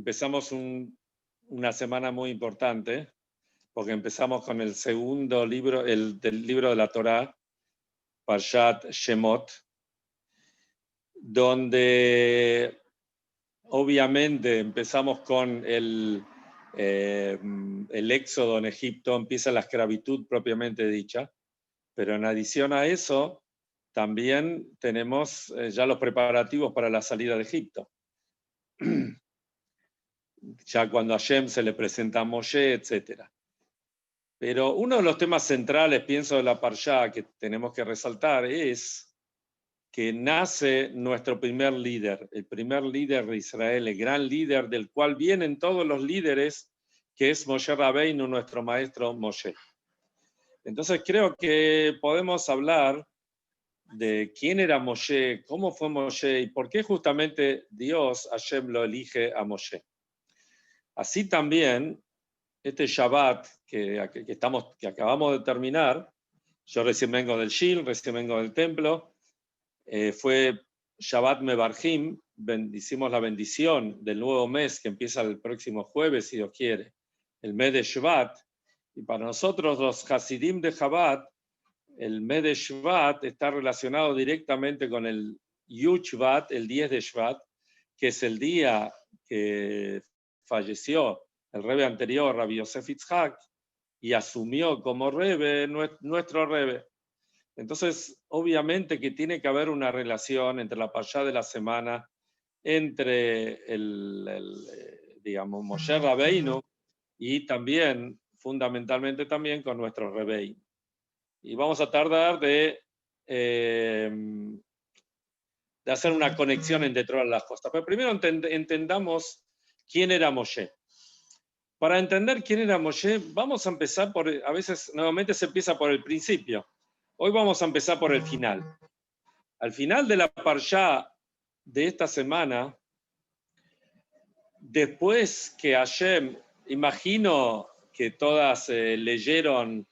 Empezamos una semana muy importante, porque empezamos con el segundo libro, del libro de la Torá, Parshat Shemot, donde obviamente empezamos con el éxodo en Egipto, empieza la esclavitud propiamente dicha, pero en adición a eso también tenemos ya los preparativos para la salida de Egipto. Ya cuando a Hashem se le presenta a Moshe, etc. Pero uno de los temas centrales, pienso, de la Parshá que tenemos que resaltar es que nace nuestro primer líder, el primer líder de Israel, el gran líder del cual vienen todos los líderes, que es Moshe Rabbeinu, nuestro maestro Moshe. Entonces creo que podemos hablar de quién era Moshe, cómo fue Moshe y por qué justamente Dios, Hashem, lo elige a Moshe. Así también, este Shabbat que acabamos de terminar, yo recién vengo del Shil, recién vengo del templo, fue Shabbat Mebarjim, hicimos la bendición del nuevo mes que empieza el próximo jueves, si Dios quiere, el mes de Shvat, y para nosotros los Hasidim de Chabad, el mes de Shvat está relacionado directamente con el Yud Shvat, el 10 de Shvat, que es el día que falleció el Rebbe anterior, Rabbi Yosef Yitzhak, y asumió como Rebbe, nuestro Rebbe. Entonces, obviamente que tiene que haber una relación entre la Parshá de la semana, entre digamos, Moshe Rabbeinu y también, fundamentalmente también, con nuestro Rebbe. Y vamos a tardar de hacer una conexión entre todas las cosas. Pero primero entendamos quién era Moshe. Para entender quién era Moshe, vamos a empezar a veces nuevamente se empieza por el principio. Hoy vamos a empezar por el final. Al final de la Parshá de esta semana, después que Hashem, imagino que todas leyeron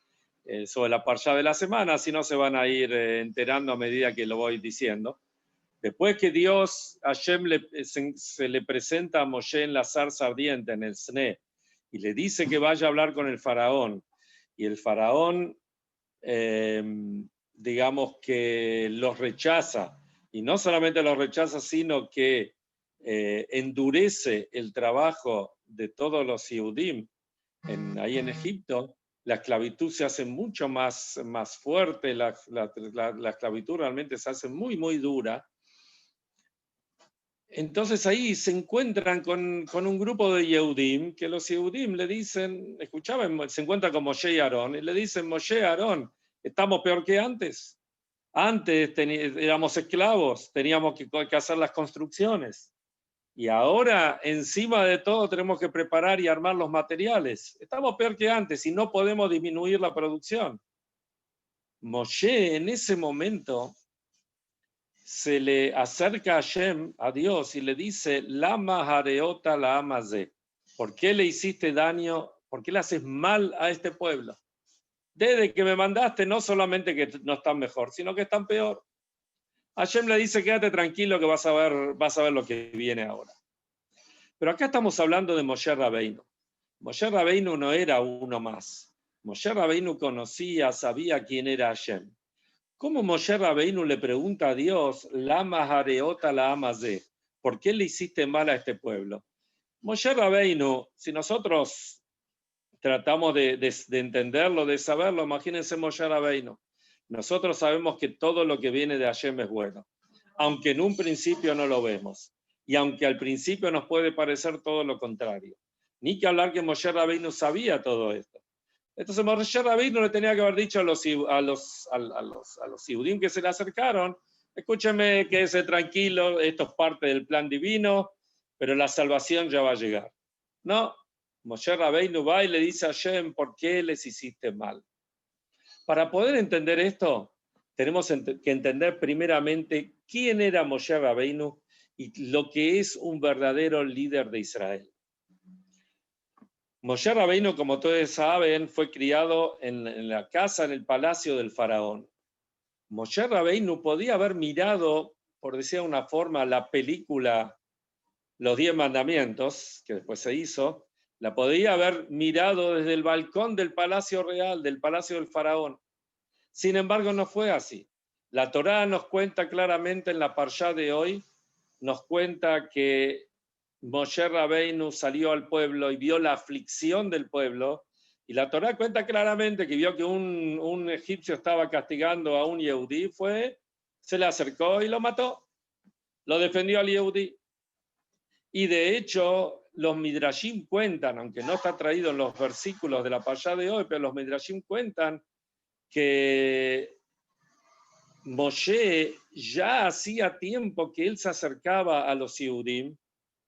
sobre la Parshá de la semana, si no se van a ir enterando a medida que lo voy diciendo. Después que Dios, Hashem, se le presenta a Moshe en la zarza ardiente, en el Sne, y le dice que vaya a hablar con el faraón, y el faraón, digamos que los rechaza, y no solamente los rechaza, sino que endurece el trabajo de todos los Yehudim ahí en Egipto, la esclavitud se hace mucho más fuerte, la esclavitud realmente se hace muy, muy dura. Entonces ahí se encuentran con un grupo de Yehudim, que los Yehudim le dicen, escuchaban, se encuentran con Moshe y Aarón, y le dicen, Moshe, Aarón, estamos peor que antes. Antes éramos esclavos, teníamos que hacer las construcciones. Y ahora, encima de todo, tenemos que preparar y armar los materiales. Estamos peor que antes y no podemos disminuir la producción. Moshe, en ese momento, se le acerca a Hashem, a Dios, y le dice, Lama hareota la amazé. ¿Por qué le hiciste daño? ¿Por qué le haces mal a este pueblo? Desde que me mandaste, no solamente que no están mejor, sino que están peor. Hashem le dice, quédate tranquilo que vas a ver lo que viene ahora. Pero acá estamos hablando de Moshe Rabbeinu. Moshe Rabbeinu no era uno más. Moshe Rabbeinu conocía, sabía quién era Hashem. ¿Cómo Moshe Rabbeinu le pregunta a Dios, Lama hareota la amazé? ¿Por qué le hiciste mal a este pueblo? Moshe Rabbeinu, si nosotros tratamos de entenderlo, de saberlo, imagínense Moshe Rabbeinu. Nosotros sabemos que todo lo que viene de Hashem es bueno, aunque en un principio no lo vemos. Y aunque al principio nos puede parecer todo lo contrario. Ni que hablar que Moshe Rabbeinu sabía todo esto. Entonces Moshe Rabbeinu le tenía que haber dicho a los Yehudim que se le acercaron, escúcheme, quédese tranquilo, esto es parte del plan divino, pero la salvación ya va a llegar. No, Moshe Rabbeinu va y le dice a Hashem, ¿por qué les hiciste mal? Para poder entender esto, tenemos que entender primeramente quién era Moshe Rabbeinu y lo que es un verdadero líder de Israel. Moshe Rabbeinu, como todos saben, fue criado en la casa, en el palacio del faraón. Moshe Rabbeinu podía haber mirado, por decir de una forma, la película los 10 mandamientos, que después se hizo, la podía haber mirado desde el balcón del palacio real, del palacio del faraón. Sin embargo, no fue así. La Torá nos cuenta claramente en la parshá de hoy, nos cuenta que Moshe Rabbeinu salió al pueblo y vio la aflicción del pueblo, y la Torá cuenta claramente que vio que un egipcio estaba castigando a un yehudí, se le acercó y lo mató, lo defendió al yehudí. Y de hecho, los Midrashim cuentan, aunque no está traído en los versículos de la parashá de hoy, pero los Midrashim cuentan que Moshe ya hacía tiempo que él se acercaba a los Yehudim,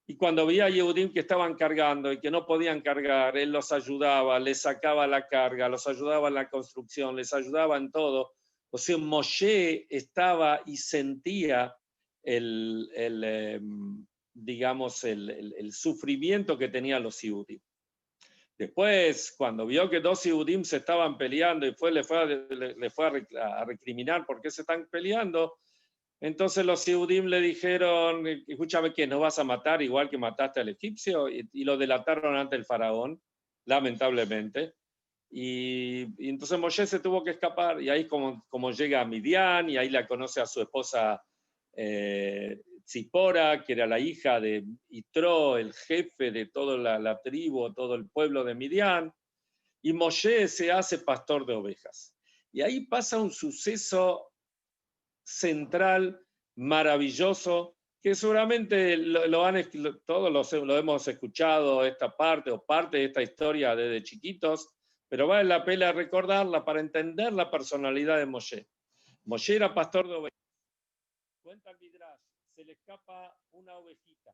y cuando veía a Yehudim que estaban cargando y que no podían cargar, él los ayudaba, les sacaba la carga, los ayudaba en la construcción, les ayudaba en todo. O sea, Moshe estaba y sentía digamos, el sufrimiento que tenían los Yehudim. Después, cuando vio que dos Yehudim se estaban peleando y le fue a recriminar por qué se están peleando, entonces los Yehudim le dijeron, escúchame, que nos vas a matar igual que mataste al egipcio, y lo delataron ante el faraón, lamentablemente. Y entonces Moshe se tuvo que escapar, y ahí como llega a Midian, y ahí la conoce a su esposa Zipora, que era la hija de Yitro, el jefe de toda la tribu, todo el pueblo de Midian, y Moshe se hace pastor de ovejas. Y ahí pasa un suceso central, maravilloso, que seguramente todos lo hemos escuchado, esta parte o parte de esta historia desde chiquitos, pero vale la pena recordarla para entender la personalidad de Moshe. Moshe era pastor de ovejas. Cuenta el Midrash, se le escapa una ovejita.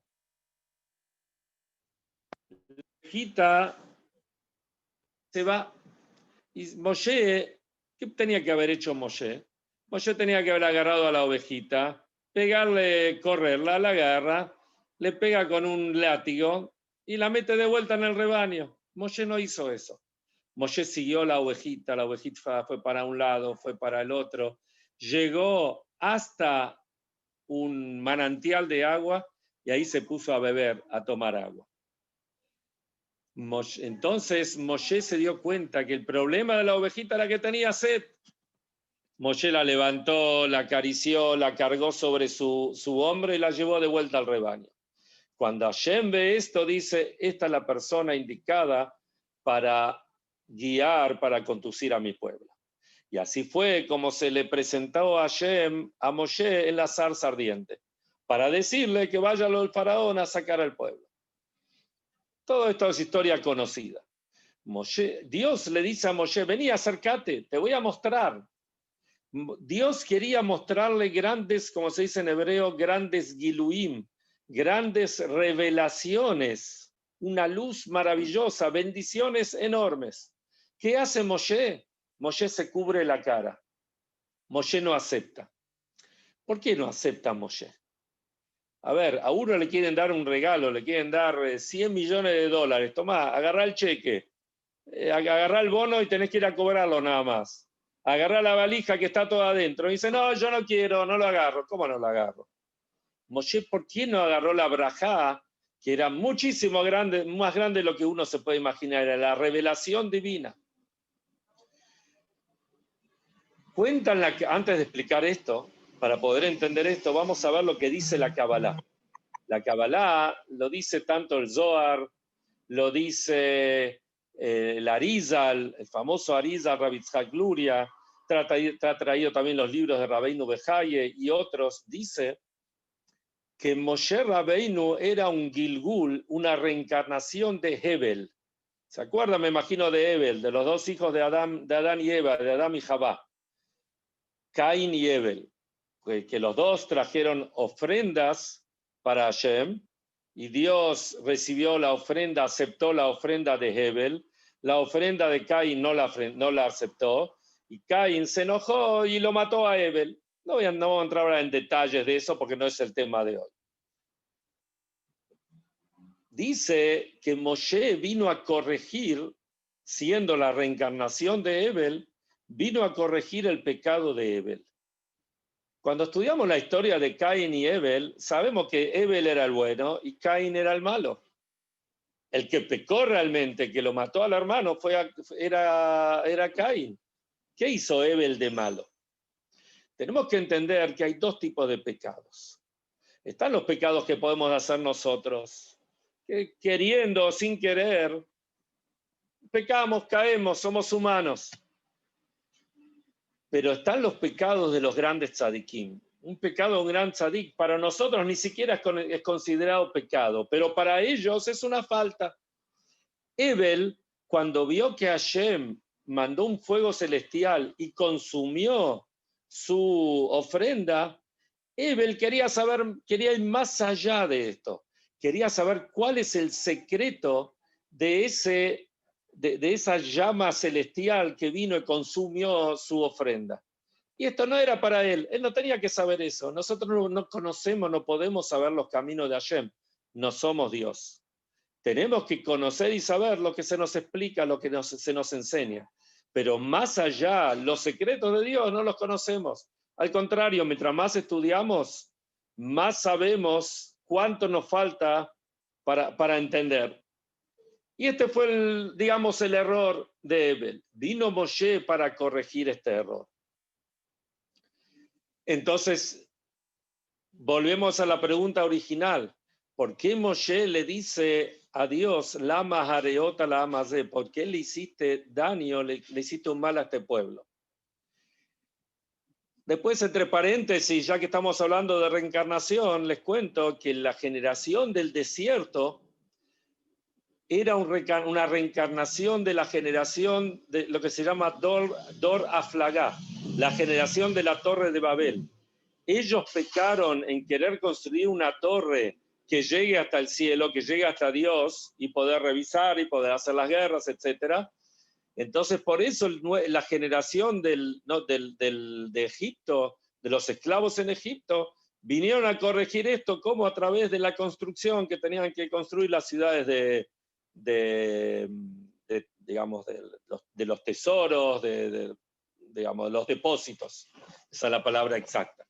La ovejita se va. Y Moshe, ¿qué tenía que haber hecho Moshe? Moshe tenía que haber agarrado a la ovejita, correrla, la agarra, le pega con un látigo y la mete de vuelta en el rebaño. Moshe no hizo eso. Moshe siguió la ovejita fue para un lado, fue para el otro, llegó hasta un manantial de agua y ahí se puso a beber, a tomar agua. Entonces Moshe se dio cuenta que el problema de la ovejita era que tenía sed. Moshe la levantó, la acarició, la cargó sobre su hombro y la llevó de vuelta al rebaño. Cuando Hashem ve esto, dice, esta es la persona indicada para guiar, para conducir a mi pueblo. Y así fue como se le presentó a Hashem, a Moshe, en la zarza ardiente, para decirle que vaya al faraón a sacar al pueblo. Todo esto es historia conocida. Dios le dice a Moshe, vení, acércate, te voy a mostrar. Dios quería mostrarle grandes, como se dice en hebreo, grandes giluim, grandes revelaciones, una luz maravillosa, bendiciones enormes. ¿Qué hace Moshe? Moshe se cubre la cara. Moshe no acepta. ¿Por qué no acepta Moshe? A ver, a uno le quieren dar un regalo, le quieren dar 100 millones de dólares. Tomá, agarrá el cheque, agarrá el bono y tenés que ir a cobrarlo nada más. Agarrá la valija que está toda adentro. Y dice, no, yo no quiero, no lo agarro. ¿Cómo no lo agarro? Moshe, ¿por qué no agarró la brajá, que era muchísimo grande, más grande de lo que uno se puede imaginar? Era la revelación divina. Cuentan, antes de explicar esto, para poder entender esto, vamos a ver lo que dice la Kabbalah. La Kabbalah lo dice tanto el Zohar, lo dice el Arizal, el famoso Arizal, Rabbi Yitzhak Luria, ha traído también los libros de Rabbeinu Behaye y otros. Dice que Moshe Rabbeinu era un Gilgul, una reencarnación de Hebel. ¿Se acuerdan? Me imagino de Hebel, de los dos hijos de Adán y Eva, de Adán y Jabá, Caín y Hebel, que los dos trajeron ofrendas para Hashem, y Dios recibió la ofrenda, aceptó la ofrenda de Hebel. La ofrenda de Caín no la aceptó, y Caín se enojó y lo mató a Hebel. No vamos a entrar ahora en detalles de eso porque no es el tema de hoy. Dice que Moshe vino a corregir, siendo la reencarnación de Hebel, vino a corregir el pecado de Hebel. Cuando estudiamos la historia de Caín y Abel, sabemos que Abel era el bueno y Caín era el malo. El que pecó realmente, que lo mató al hermano, era Caín. ¿Qué hizo Abel de malo? Tenemos que entender que hay dos tipos de pecados. Están los pecados que podemos hacer nosotros, que queriendo o sin querer, pecamos, caemos, somos humanos. Pero están los pecados de los grandes tzadikim. Un pecado de un gran tzadik para nosotros ni siquiera es considerado pecado, pero para ellos es una falta. Abel, cuando vio que Hashem mandó un fuego celestial y consumió su ofrenda, Abel quería ir más allá de esto. Quería saber cuál es el secreto de esa llama celestial que vino y consumió su ofrenda. Y esto no era para él no tenía que saber eso. Nosotros no conocemos, no podemos saber los caminos de Hashem, no somos Dios. Tenemos que conocer y saber lo que se nos explica, lo que se nos enseña. Pero más allá, los secretos de Dios no los conocemos. Al contrario, mientras más estudiamos, más sabemos cuánto nos falta para entender. Y este fue el error de Abel. Vino Moshe para corregir este error. Entonces, volvemos a la pregunta original. ¿Por qué Moshe le dice a Dios, Lama Hareota la Amazé? ¿Por qué le hiciste daño, le hiciste un mal a este pueblo? Después, entre paréntesis, ya que estamos hablando de reencarnación, les cuento que la generación del desierto era una reencarnación de la generación de lo que se llama Dor Aflagá, la generación de la Torre de Babel. Ellos pecaron en querer construir una torre que llegue hasta el cielo, que llegue hasta Dios y poder revisar y poder hacer las guerras, etc. Entonces, por eso la generación de Egipto, de los esclavos en Egipto, vinieron a corregir esto como a través de la construcción que tenían que construir las ciudades de los tesoros, de los depósitos. Esa es la palabra exacta.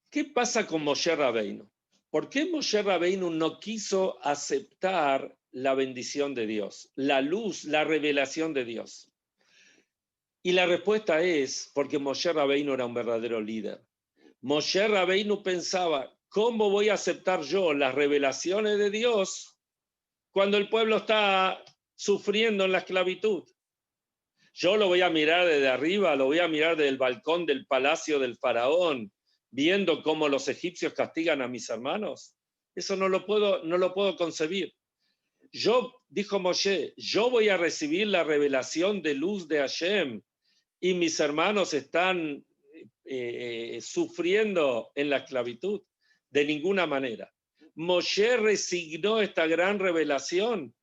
¿Qué pasa con Moshe Rabbeinu? ¿Por qué Moshe Rabbeinu no quiso aceptar la bendición de Dios, la luz, la revelación de Dios? Y la respuesta es porque Moshe Rabbeinu era un verdadero líder. Moshe Rabbeinu pensaba, ¿cómo voy a aceptar yo las revelaciones de Dios cuando el pueblo está sufriendo en la esclavitud? Yo lo voy a mirar desde arriba, lo voy a mirar desde el balcón del palacio del faraón, viendo cómo los egipcios castigan a mis hermanos. Eso no lo puedo concebir. Dijo Moshe, yo voy a recibir la revelación de luz de Hashem y mis hermanos están sufriendo en la esclavitud. De ninguna manera. Moshe resignó esta gran revelación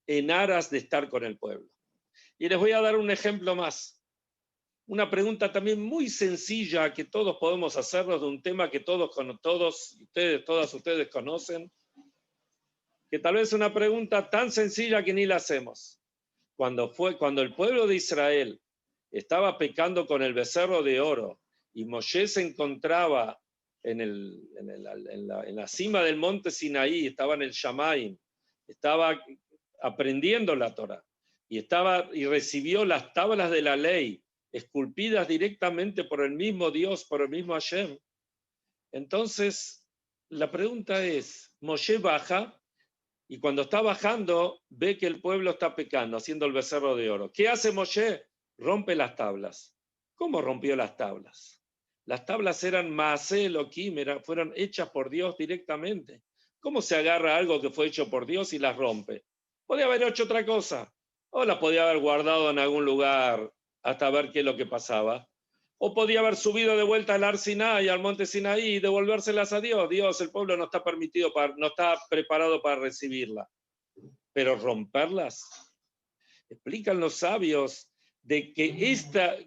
en aras de estar con el pueblo. Y les voy a dar un ejemplo más. Una pregunta también muy sencilla que todos podemos hacernos de un tema que todas ustedes conocen, que tal vez es una pregunta tan sencilla que ni la hacemos. Cuando el pueblo de Israel estaba pecando con el becerro de oro y Moshe se encontraba en la cima del monte Sinaí, estaba en el Shamaim, estaba aprendiendo la Torá y recibió las tablas de la ley esculpidas directamente por el mismo Dios, por el mismo Hashem. Entonces, la pregunta es, Moshe baja y cuando está bajando ve que el pueblo está pecando, haciendo el becerro de oro. ¿Qué hace Moshe? Rompe las tablas. ¿Cómo rompió las tablas? Las tablas eran Maaseh Elohim, fueron hechas por Dios directamente. ¿Cómo se agarra algo que fue hecho por Dios y las rompe? Podía haber hecho otra cosa, o las podía haber guardado en algún lugar hasta ver qué es lo que pasaba, o podía haber subido de vuelta al Ar Sinai, al monte Sinaí, y devolvérselas a Dios. Dios, el pueblo no está preparado para recibirla. Pero romperlas, explican los sabios de que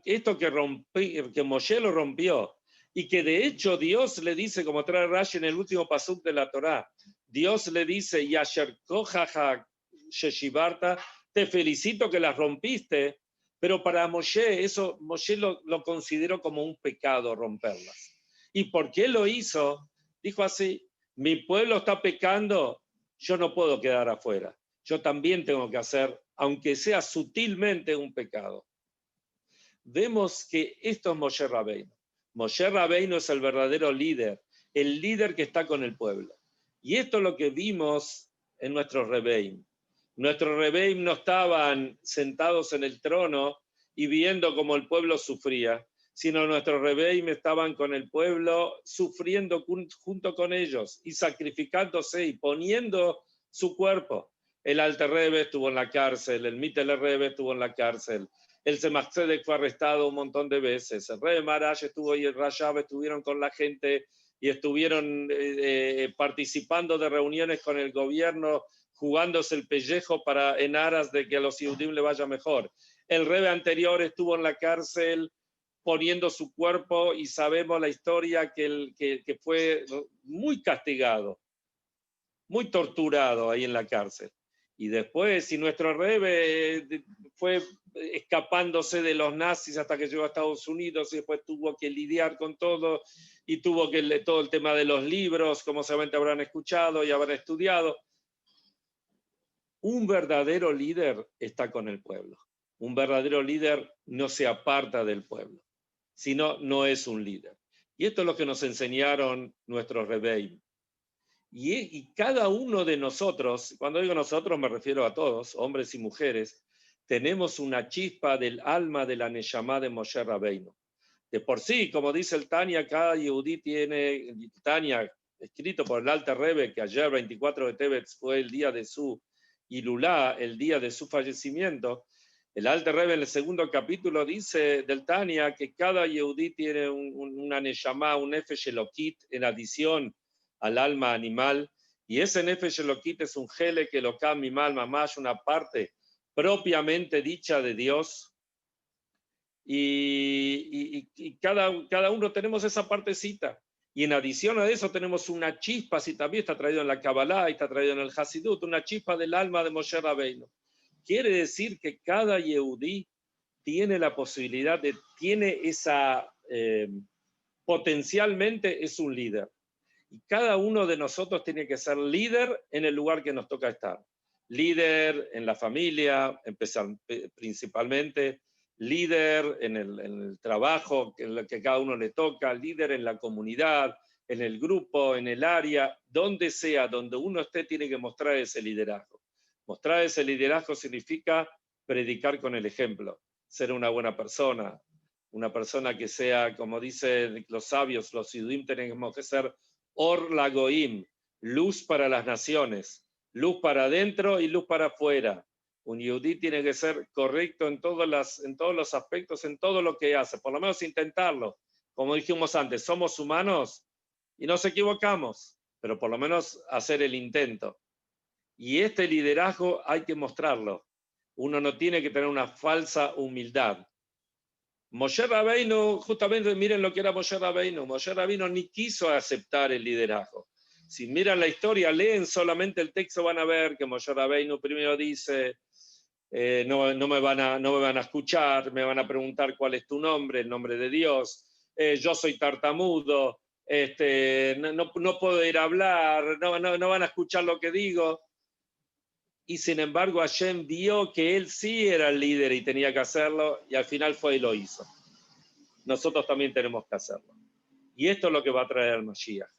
esto que Moshe lo rompió, y que de hecho Dios le dice, como trae Rashi en el último pasuk de la Torá, Dios le dice, Yasher kojaja sheshibarta, te felicito que las rompiste, Pero para Moshe, Moshe lo consideró como un pecado romperlas. ¿Y por qué lo hizo? Dijo así, mi pueblo está pecando, yo no puedo quedar afuera. Yo también tengo que hacer, aunque sea sutilmente, un pecado. Vemos que esto es Moshe Rabbeinu. Moshe Rabbeinu es el verdadero líder, el líder que está con el pueblo. Y esto es lo que vimos en nuestros Rebbeim. Nuestros Rebbeim no estaban sentados en el trono y viendo cómo el pueblo sufría, sino nuestros Rebbeim estaban con el pueblo sufriendo junto con ellos y sacrificándose y poniendo su cuerpo. El Alter Rebbe estuvo en la cárcel, el Mittel Rebbe estuvo en la cárcel, el Tzemach Tzedek fue arrestado un montón de veces, el Rebbe Maharash estuvo y el Rashab estuvieron con la gente y estuvieron participando de reuniones con el gobierno, jugándose el pellejo en aras de que a los Yehudim le vaya mejor. El Rebbe anterior estuvo en la cárcel poniendo su cuerpo y sabemos la historia que fue muy castigado, muy torturado ahí en la cárcel. Y después, si nuestro Rebbe fue escapándose de los nazis hasta que llegó a Estados Unidos y después tuvo que lidiar con todo y tuvo que todo el tema de los libros, como seguramente habrán escuchado y habrán estudiado. Un verdadero líder está con el pueblo. Un verdadero líder no se aparta del pueblo, sino no es un líder. Y esto es lo que nos enseñaron nuestros Rebbeim. Y cada uno de nosotros, cuando digo nosotros me refiero a todos, hombres y mujeres, tenemos una chispa del alma de la Neshama de Moshe Rabbeinu. De por sí, como dice el Tania, cada Yehudí tiene, Tania, escrito por el Alter Rebbe, que ayer 24 de Tevet fue el día de su Ilulá, el día de su fallecimiento. El Alter Rebbe en el segundo capítulo dice del Tania que cada Yehudí tiene una Neshama, un Nefesh Elokit en adición al alma animal, y ese Nefesh Elokit es un Gele que lo cambia mal, mamás, una parte propiamente dicha de Dios, y cada uno tenemos esa partecita, y en adición a eso tenemos una chispa, si también está traído en la Kabbalah y está traído en el Hasidut, una chispa del alma de Moshe Rabbeinu. Quiere decir que cada Yehudí tiene la posibilidad tiene esa, potencialmente es un líder. Y cada uno de nosotros tiene que ser líder en el lugar que nos toca estar. Líder en la familia, principalmente, líder en el trabajo que cada uno le toca, líder en la comunidad, en el grupo, en el área, donde sea, donde uno esté, tiene que mostrar ese liderazgo. Mostrar ese liderazgo significa predicar con el ejemplo, ser una buena persona, una persona que sea, como dicen los sabios, los Yehudim tenemos que ser Or Lagoim, luz para las naciones, luz para adentro y luz para afuera. Un Yehudí tiene que ser correcto en todos los aspectos, en todo lo que hace, por lo menos intentarlo. Como dijimos antes, somos humanos y nos equivocamos, pero por lo menos hacer el intento. Y este liderazgo hay que mostrarlo. Uno no tiene que tener una falsa humildad. Moshe Rabbeinu, justamente miren lo que era Moshe Rabbeinu. Moshe Rabbeinu ni quiso aceptar el liderazgo. Si miran la historia, leen solamente el texto, van a ver que Moshe Rabbeinu primero dice, no me van a escuchar, me van a preguntar cuál es tu nombre, el nombre de Dios, yo soy tartamudo, no puedo ir a hablar, no van a escuchar lo que digo. Y sin embargo Hashem vio que él sí era el líder y tenía que hacerlo, y al final fue y lo hizo. Nosotros también tenemos que hacerlo. Y esto es lo que va a traer el Mashiach.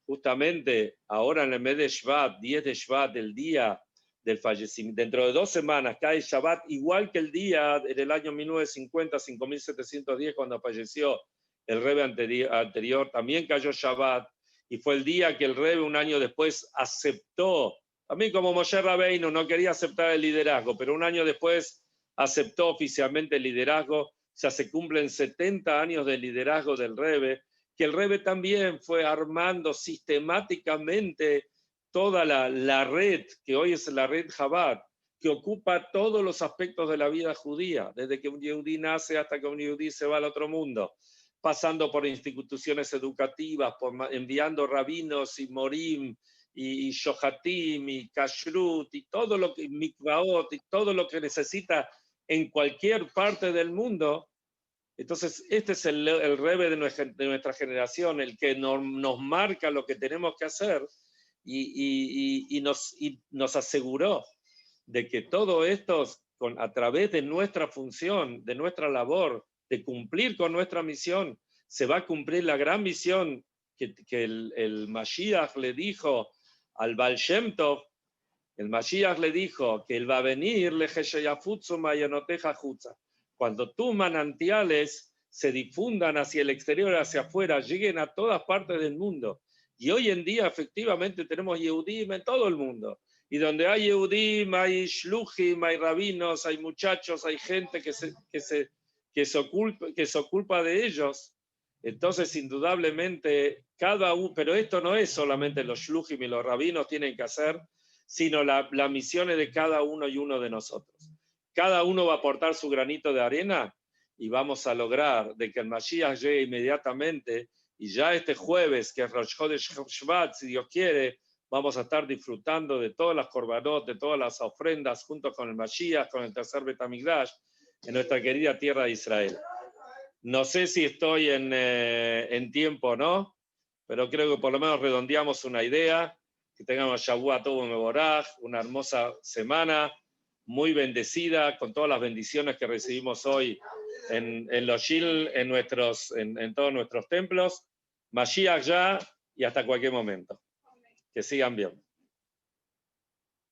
Justamente ahora en el mes de Shvat, 10 de Shvat, el día del fallecimiento, dentro de 2 semanas cae Shabbat, igual que el día en el año 1950, 5710, cuando falleció el Rebbe anterior, también cayó Shabbat, y fue el día que el Rebbe un año después aceptó. También como Moshe Rabbeinu no quería aceptar el liderazgo, pero un año después aceptó oficialmente el liderazgo. Ya se cumplen 70 años de liderazgo del Rebbe, que el Rebbe también fue armando sistemáticamente toda la red, que hoy es la red Chabad, que ocupa todos los aspectos de la vida judía, desde que un yehudí nace hasta que un yehudí se va al otro mundo, pasando por instituciones educativas, enviando rabinos y morim, y shohatim, y kashrut, y todo lo que, mikvaot, y todo lo que necesita en cualquier parte del mundo. Entonces, este es el Rebbe de nuestra generación, el que nos marca lo que tenemos que hacer y nos aseguró de que todo esto, a través de nuestra función, de nuestra labor, de cumplir con nuestra misión, se va a cumplir la gran misión que el Mashiach le dijo al Baal Shem Tov. El Mashiach le dijo que él va a venir, cuando tus manantiales se difundan hacia el exterior, hacia afuera, lleguen a todas partes del mundo. Y hoy en día efectivamente tenemos Yehudim en todo el mundo. Y donde hay Yehudim, hay shluchim, hay rabinos, hay muchachos, hay gente que se ocupa de ellos. Entonces, indudablemente, cada uno, pero esto no es solamente los shluchim y los rabinos tienen que hacer, sino la misión es de cada uno y uno de nosotros. Cada uno va a aportar su granito de arena y vamos a lograr de que el Mashiach llegue inmediatamente, y ya este jueves, que es Rosh Chodesh Shvat, si Dios quiere, vamos a estar disfrutando de todas las korbanot, de todas las ofrendas, junto con el Mashiach, con el tercer Bet HaMikdash, en nuestra querida tierra de Israel. No sé si estoy en tiempo o no, pero creo que por lo menos redondeamos una idea. Que tengamos Shavua Tov Mevorach, una hermosa semana, muy bendecida, con todas las bendiciones que recibimos hoy en los Shil, en todos nuestros templos. Mashiach ya y hasta cualquier momento. Que sigan bien.